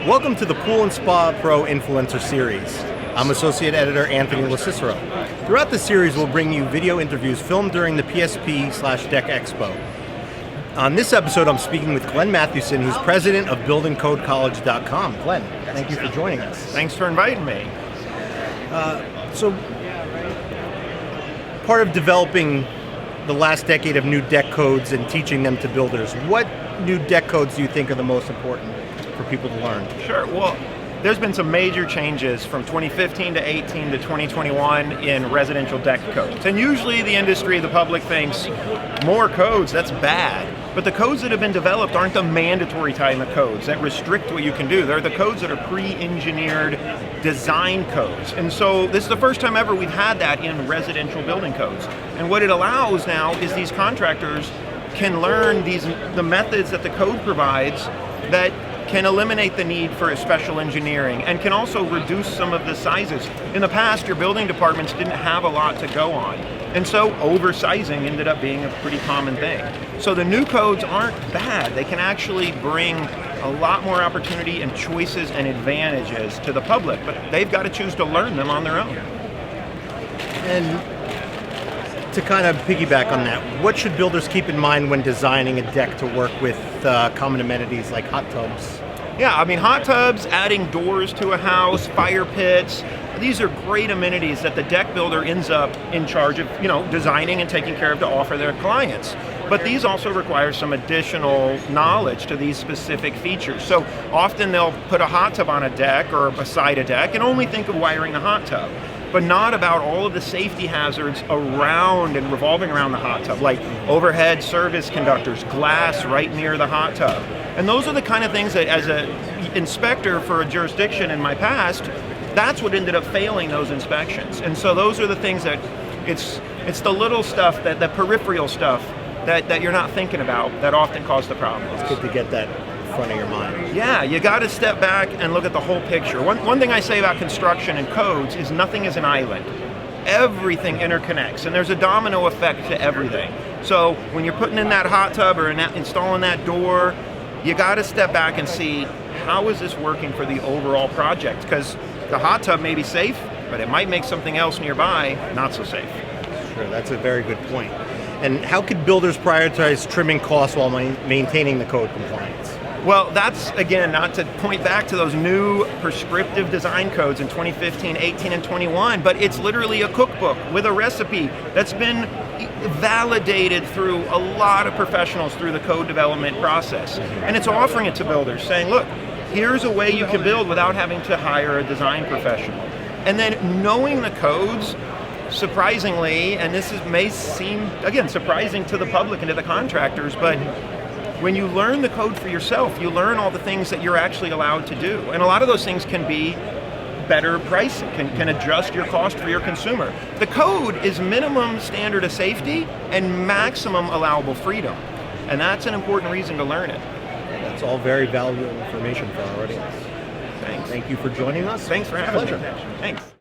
Welcome to the Pool and Spa Pro Influencer Series. I'm Associate Editor Anthony LoCicero. Throughout the series, we'll bring you video interviews filmed during the PSP/Deck Expo. On this episode, I'm speaking with Glenn Mathewson, who's president of BuildingCodeCollege.com. Glenn, thank you for joining us. Thanks for inviting me. So, part of developing the last decade of new deck codes and teaching them to builders, what new deck codes do you think are the most important for people to learn? Sure. Well, there's been some major changes from 2015 to 18 to 2021 in residential deck codes. And usually the industry, the public thinks more codes, that's bad. But the codes that have been developed aren't the mandatory type of codes that restrict what you can do. They're the codes that are pre-engineered design codes. And so this is the first time ever we've had that in residential building codes. And what it allows now is these contractors can learn the methods that the code provides that can eliminate the need for special engineering and can also reduce some of the sizes. In the past, your building departments didn't have a lot to go on. And so oversizing ended up being a pretty common thing. So the new codes aren't bad. They can actually bring a lot more opportunity and choices and advantages to the public, but they've got to choose to learn them on their own. And to kind of piggyback on that, what should builders keep in mind when designing a deck to work with common amenities like hot tubs? Yeah, I mean, hot tubs, adding doors to a house, fire pits, these are great amenities that the deck builder ends up in charge of, designing and taking care of to offer their clients. But these also require some additional knowledge to these specific features. So often they'll put a hot tub on a deck or beside a deck and only think of wiring the hot tub, but not about all of the safety hazards around and revolving around the hot tub, like overhead service conductors, glass right near the hot tub. And those are the kind of things that, as an inspector for a jurisdiction in my past, that's what ended up failing those inspections. And so those are the things that, it's the little stuff, the peripheral stuff that you're not thinking about that often cause the problems. It's good to get that in front of your mind. Yeah, you got to step back and look at the whole picture. One thing I say about construction and codes is nothing is an island. Everything interconnects, and there's a domino effect to everything. So when you're putting in that hot tub or installing that door, you got to step back and see, how is this working for the overall project? Because the hot tub may be safe, but it might make something else nearby not so safe. Sure, that's a very good point. And how could builders prioritize trimming costs while maintaining the code compliance? Well, that's, again, not to point back to those new prescriptive design codes in 2015, 18, and 21, but it's literally a cookbook with a recipe that's been validated through a lot of professionals through the code development process. And it's offering it to builders, saying, look, here's a way you can build without having to hire a design professional. And then knowing the codes, surprisingly, and may seem, again, surprising to the public and to the contractors, but when you learn the code for yourself, you learn all the things that you're actually allowed to do. And a lot of those things can be better pricing, can adjust your cost for your consumer. The code is minimum standard of safety and maximum allowable freedom. And that's an important reason to learn it. That's all very valuable information for our audience. Thanks. Thank you for joining us. Thanks for having me. Pleasure. Thanks.